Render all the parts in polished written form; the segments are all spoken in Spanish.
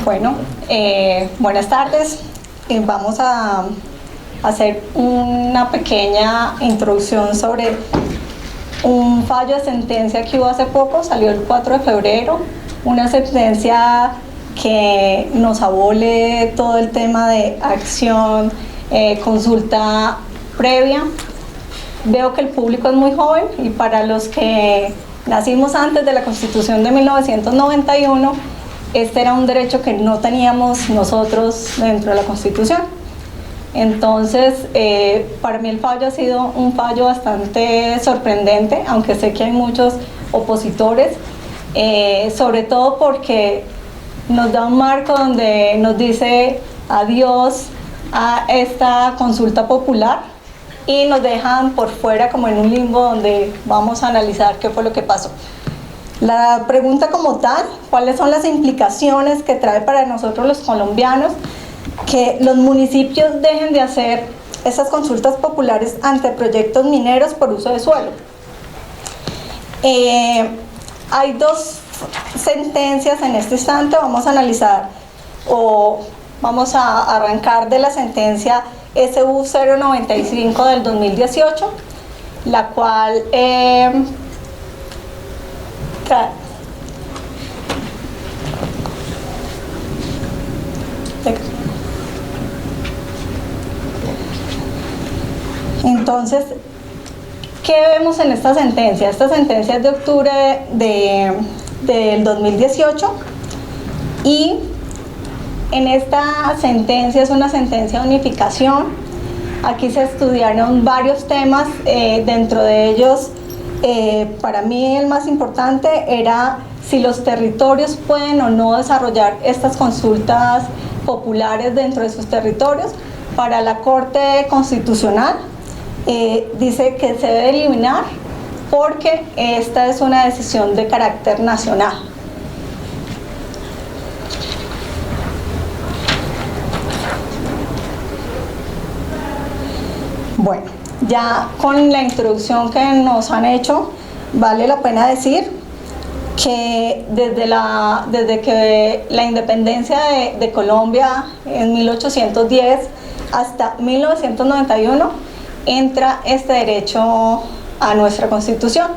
Bueno, buenas tardes. Vamos a hacer una pequeña introducción sobre un fallo de sentencia que hubo hace poco, salió el 4 de febrero, una sentencia que nos abole todo el tema de acción, consulta previa. Veo que el público es muy joven y para los que nacimos antes de la Constitución de 1991, este era un derecho que no teníamos nosotros dentro de la Constitución. Entonces, para mí el fallo ha sido un fallo bastante sorprendente, aunque sé que hay muchos opositores, sobre todo porque nos da un marco donde nos dice adiós a esta consulta popular y nos dejan por fuera como en un limbo donde vamos a analizar qué fue lo que pasó. La pregunta como tal, ¿cuáles son las implicaciones que trae para nosotros los colombianos que los municipios dejen de hacer esas consultas populares ante proyectos mineros por uso de suelo? Hay dos sentencias en este instante. Vamos a analizar o vamos a arrancar de la sentencia SU 095 del 2018, la cual entonces, ¿qué vemos en esta sentencia? Esta sentencia es de octubre del 2018 y en esta sentencia es una sentencia de unificación. Aquí se estudiaron varios temas, dentro de ellos, para mí el más importante era si los territorios pueden o no desarrollar estas consultas populares dentro de sus territorios. Para la Corte Constitucional dice que se debe eliminar porque esta es una decisión de carácter nacional. Bueno, ya con la introducción que nos han hecho, vale la pena decir que desde que la independencia de Colombia en 1810 hasta 1991 entra este derecho a nuestra Constitución,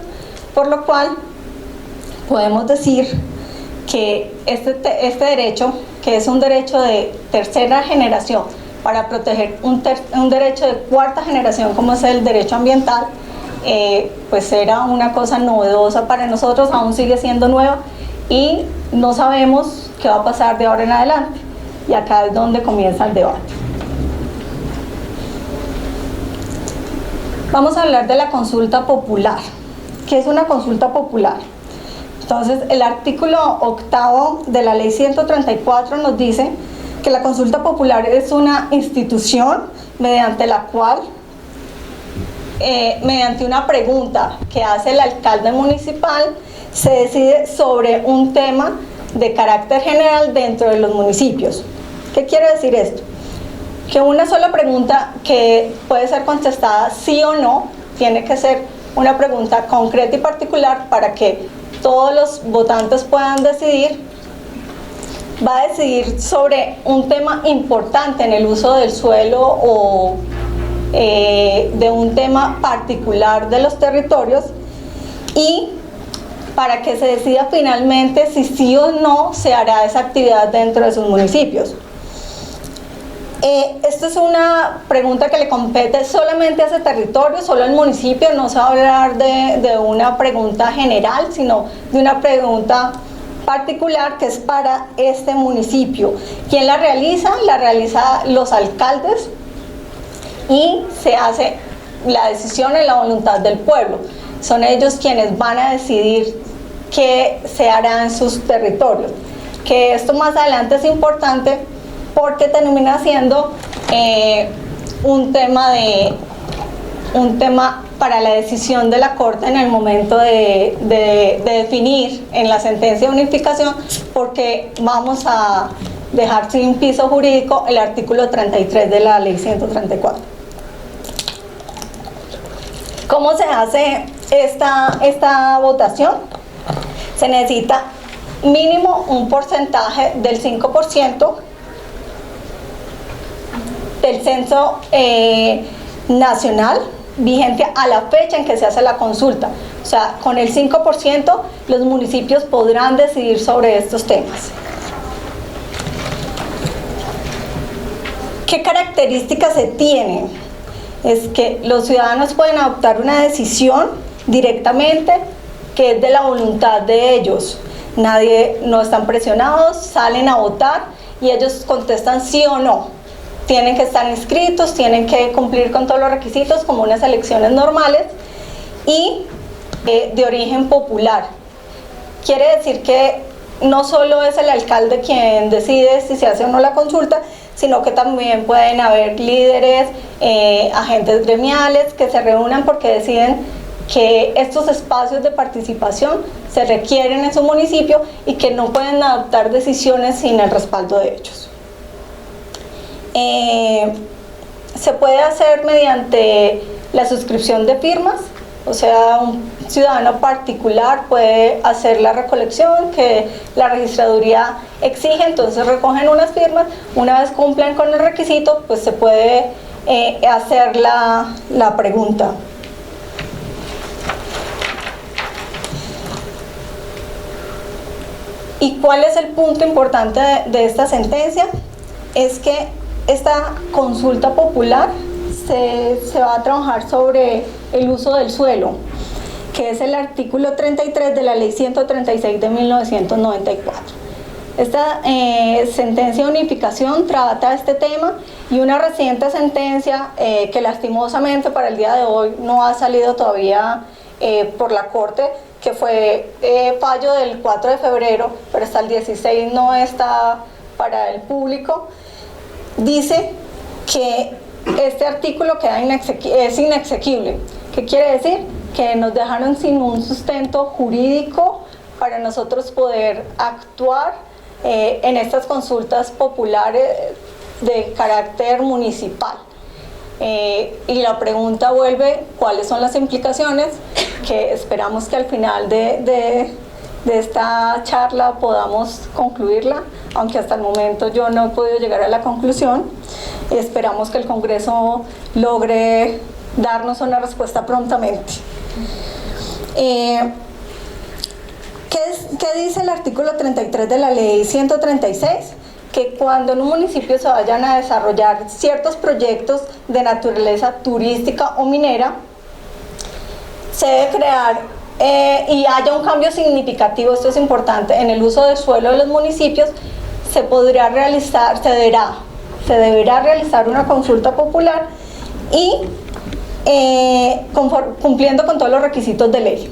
por lo cual podemos decir que este derecho, que es un derecho de tercera generación, para proteger un derecho de cuarta generación como es el derecho ambiental, pues era una cosa novedosa para nosotros, aún sigue siendo nueva y no sabemos qué va a pasar de ahora en adelante, y acá es donde comienza el debate. Vamos a hablar de la consulta popular. ¿Qué es una consulta popular? Entonces, el artículo 8 de la ley 134 nos dice que la consulta popular es una institución mediante la cual, mediante una pregunta que hace el alcalde municipal, se decide sobre un tema de carácter general dentro de los municipios. ¿Qué quiere decir esto? Que una sola pregunta que puede ser contestada sí o no, tiene que ser una pregunta concreta y particular para que todos los votantes puedan decidir. Va a decidir sobre un tema importante en el uso del suelo o de un tema particular de los territorios, y para que se decida finalmente si sí o no se hará esa actividad dentro de sus municipios. Esta es una pregunta que le compete solamente a ese territorio, solo al municipio. No se va a hablar de una pregunta general, sino de una pregunta particular que es para este municipio. ¿Quién la realiza? La realiza los alcaldes y se hace la decisión en la voluntad del pueblo. Son ellos quienes van a decidir qué se hará en sus territorios. Que esto más adelante es importante porque termina siendo un tema para la decisión de la Corte en el momento de definir en la sentencia de unificación, porque vamos a dejar sin piso jurídico el artículo 33 de la ley 134. ¿Cómo se hace esta votación? Se necesita mínimo un porcentaje del 5% del censo nacional vigente a la fecha en que se hace la consulta. O sea, con el 5% los municipios podrán decidir sobre estos temas. ¿Qué características se tienen? Es que los ciudadanos pueden adoptar una decisión directamente que es de la voluntad de ellos. No están presionados, salen a votar y ellos contestan sí o no. Tienen que estar inscritos, tienen que cumplir con todos los requisitos como unas elecciones normales y de origen popular. Quiere decir que no solo es el alcalde quien decide si se hace o no la consulta, sino que también pueden haber líderes, agentes gremiales que se reúnan porque deciden que estos espacios de participación se requieren en su municipio y que no pueden adoptar decisiones sin el respaldo de ellos. Se puede hacer mediante la suscripción de firmas, o sea, un ciudadano particular puede hacer la recolección que la registraduría exige, entonces recogen unas firmas, una vez cumplen con el requisito, pues se puede hacer la pregunta. ¿Y cuál es el punto importante de esta sentencia? Es que esta consulta popular se va a trabajar sobre el uso del suelo, que es el artículo 33 de la Ley 136 de 1994. Esta sentencia de unificación trata este tema y una reciente sentencia que lastimosamente para el día de hoy no ha salido todavía por la Corte, que fue fallo del 4 de febrero, pero hasta el 16 no está para el público, dice que este artículo es inexequible. ¿Qué quiere decir? Que nos dejaron sin un sustento jurídico para nosotros poder actuar en estas consultas populares de carácter municipal. Y la pregunta vuelve, ¿cuáles son las implicaciones? Que esperamos que al final de esta charla podamos concluirla, aunque hasta el momento yo no he podido llegar a la conclusión. Esperamos que el Congreso logre darnos una respuesta prontamente. ¿Qué dice el artículo 33 de la Ley 136? Que cuando en un municipio se vayan a desarrollar ciertos proyectos de naturaleza turística o minera, se debe crear y haya un cambio significativo, esto es importante, en el uso del suelo de los municipios, se deberá realizar una consulta popular y cumpliendo con todos los requisitos de ley.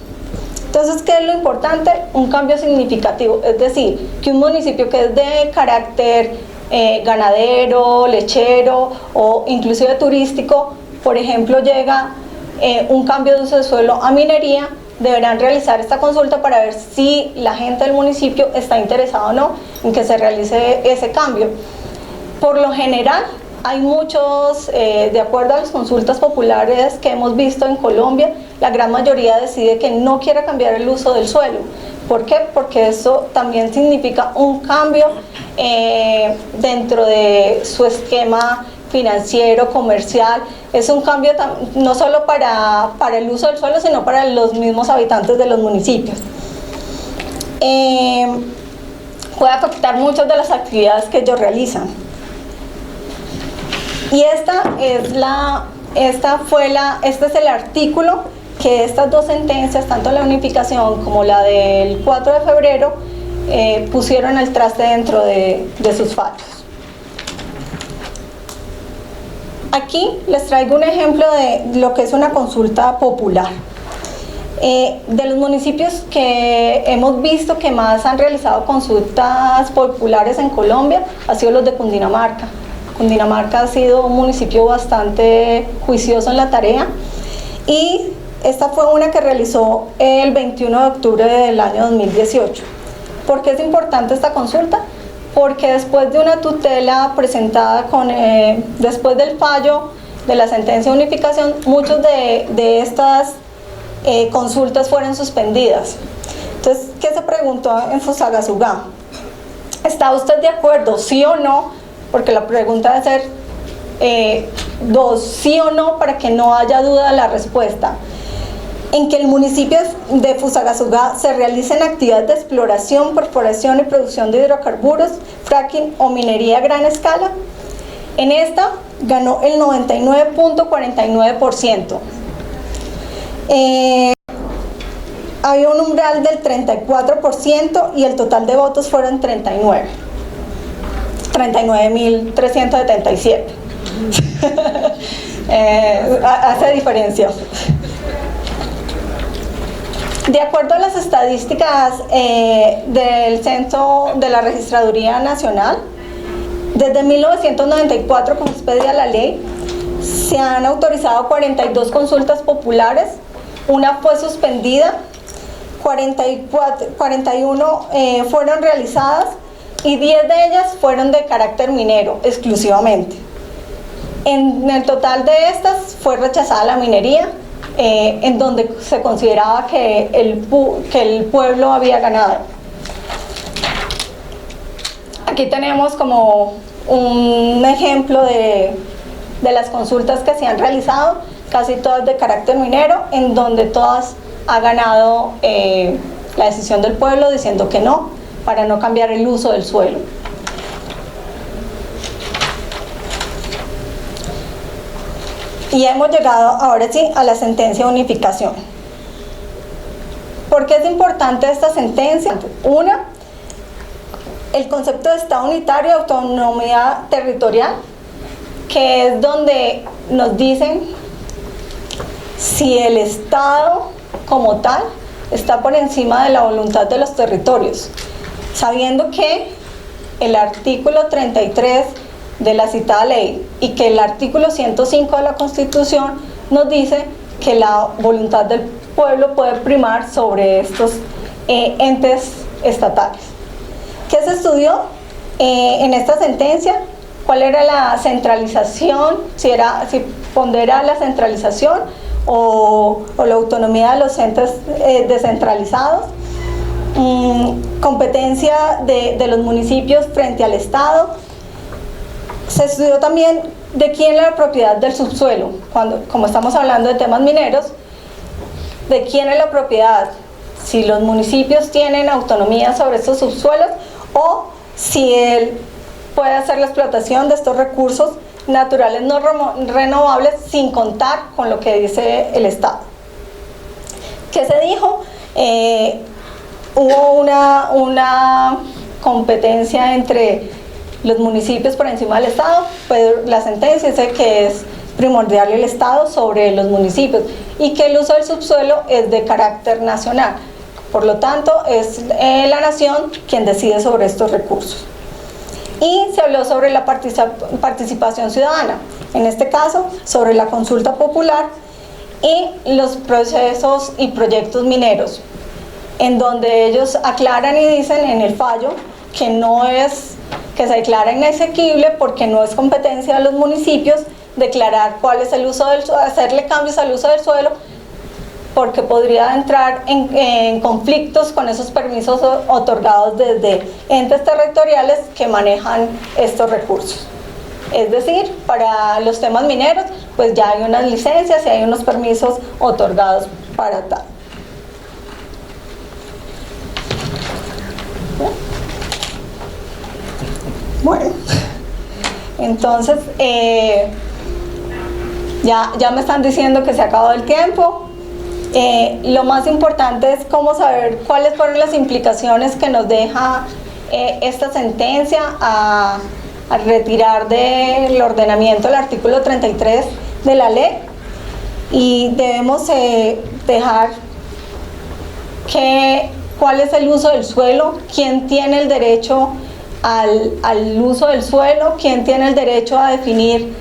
Entonces, ¿qué es lo importante? Un cambio significativo, es decir, que un municipio que es de carácter ganadero, lechero o inclusive turístico, por ejemplo, llega un cambio de uso de suelo a minería, deberán realizar esta consulta para ver si la gente del municipio está interesada o no en que se realice ese cambio. Por lo general, hay muchos, de acuerdo a las consultas populares que hemos visto en Colombia, la gran mayoría decide que no quiere cambiar el uso del suelo. ¿Por qué? Porque eso también significa un cambio dentro de su esquema financiero, comercial. Es un cambio no solo para el uso del suelo, sino para los mismos habitantes de los municipios. Puede afectar muchas de las actividades que ellos realizan. Y este es el artículo que estas dos sentencias, tanto la unificación como la del 4 de febrero, pusieron al traste dentro de sus fallos. Aquí les traigo un ejemplo de lo que es una consulta popular. De los municipios que hemos visto que más han realizado consultas populares en Colombia, ha sido los de Cundinamarca. Cundinamarca ha sido un municipio bastante juicioso en la tarea y esta fue una que realizó el 21 de octubre del año 2018. ¿Por qué es importante esta consulta? Porque después de una tutela presentada después del fallo de la sentencia de unificación, muchas de estas consultas fueron suspendidas. Entonces, ¿qué se preguntó en Fusagasugá? ¿Está usted de acuerdo, sí o no? Porque la pregunta debe ser dos, sí o no, para que no haya duda de la respuesta. En que el municipio de Fusagasugá se realicen actividades de exploración, perforación y producción de hidrocarburos, fracking o minería a gran escala. En esta ganó el 99.49%. Había un umbral del 34% y el total de votos fueron 39.377. Hace diferencia. De acuerdo a las estadísticas del Censo de la Registraduría Nacional, desde 1994, como expedía la ley, se han autorizado 42 consultas populares, una fue suspendida, 41 fueron realizadas y 10 de ellas fueron de carácter minero exclusivamente. En el total de estas fue rechazada la minería, en donde se consideraba que el pueblo había ganado. Aquí tenemos como un ejemplo de las consultas que se han realizado, casi todas de carácter minero, en donde todas ha ganado la decisión del pueblo diciendo que no, para no cambiar el uso del suelo. Y hemos llegado ahora sí a la sentencia de unificación. ¿Por qué es importante esta sentencia? Una, el concepto de Estado unitario, autonomía territorial, que es donde nos dicen si el Estado como tal está por encima de la voluntad de los territorios, sabiendo que el artículo 33 de la citada ley y que el artículo 105 de la Constitución nos dice que la voluntad del pueblo puede primar sobre estos entes estatales. ¿Qué se estudió en esta sentencia? ¿Cuál era la centralización? Si pondera la centralización o la autonomía de los entes descentralizados, competencia de los municipios frente al Estado. Se estudió también de quién era la propiedad del subsuelo, como estamos hablando de temas mineros, de quién es la propiedad, si los municipios tienen autonomía sobre estos subsuelos o si él puede hacer la explotación de estos recursos naturales no renovables sin contar con lo que dice el Estado. ¿Qué se dijo? Hubo una competencia entre los municipios por encima del Estado, pero la sentencia dice que es primordial el Estado sobre los municipios y que el uso del subsuelo es de carácter nacional. Por lo tanto, es la nación quien decide sobre estos recursos. Y se habló sobre la participación ciudadana, en este caso sobre la consulta popular y los procesos y proyectos mineros, en donde ellos aclaran y dicen en el fallo que se declara inasequible porque no es competencia de los municipios declarar cuál es el uso del suelo, hacerle cambios al uso del suelo, porque podría entrar en conflictos con esos permisos otorgados desde entes territoriales que manejan estos recursos. Es decir, para los temas mineros, pues ya hay unas licencias y hay unos permisos otorgados para tal. Bueno, entonces ya me están diciendo que se ha acabado el tiempo. Lo más importante es cómo saber cuáles fueron las implicaciones que nos deja esta sentencia a retirar del ordenamiento el artículo 33 de la ley, y debemos dejar cuál es el uso del suelo, quién tiene el derecho al uso del suelo, quién tiene el derecho a definir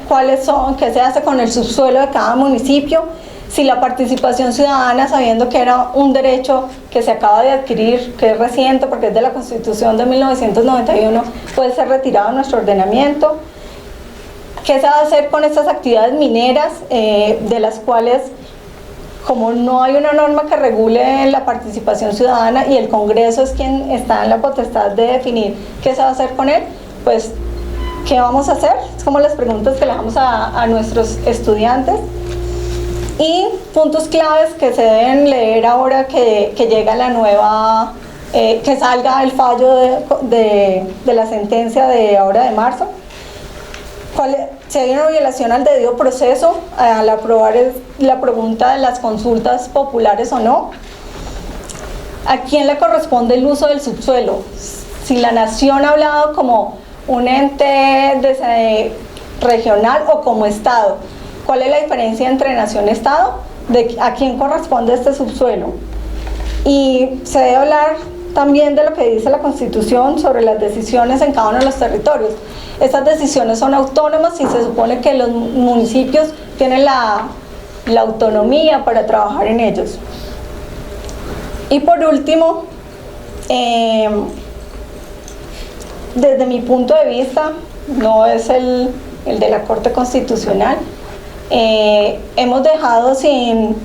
cuáles son, qué se hace con el subsuelo de cada municipio, si la participación ciudadana, sabiendo que era un derecho que se acaba de adquirir, que es reciente porque es de la Constitución de 1991, puede ser retirado de nuestro ordenamiento. ¿Qué se va a hacer con estas actividades mineras, de las cuales como no hay una norma que regule la participación ciudadana y el Congreso es quien está en la potestad de definir qué se va a hacer con él, pues, ¿qué vamos a hacer? Es como las preguntas que le damos a nuestros estudiantes. Y puntos claves que se deben leer ahora que llega la nueva, que salga el fallo de la sentencia de ahora de marzo. Si hay una violación al debido proceso al aprobar la pregunta de las consultas populares o no. ¿A quién le corresponde el uso del subsuelo? Si la nación ha hablado como un ente regional o como Estado. ¿Cuál es la diferencia entre nación y Estado? ¿A quién corresponde este subsuelo? Y se debe hablar también de lo que dice la Constitución sobre las decisiones en cada uno de los territorios. Estas decisiones son autónomas y se supone que los municipios tienen la autonomía para trabajar en ellos. Y por último, desde mi punto de vista, no es el de la Corte Constitucional, hemos dejado sin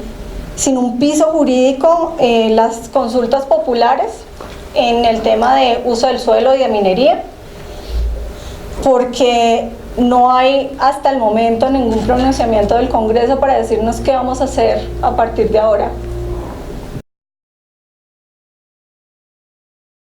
un piso jurídico las consultas populares en el tema de uso del suelo y de minería, porque no hay hasta el momento ningún pronunciamiento del Congreso para decirnos qué vamos a hacer a partir de ahora.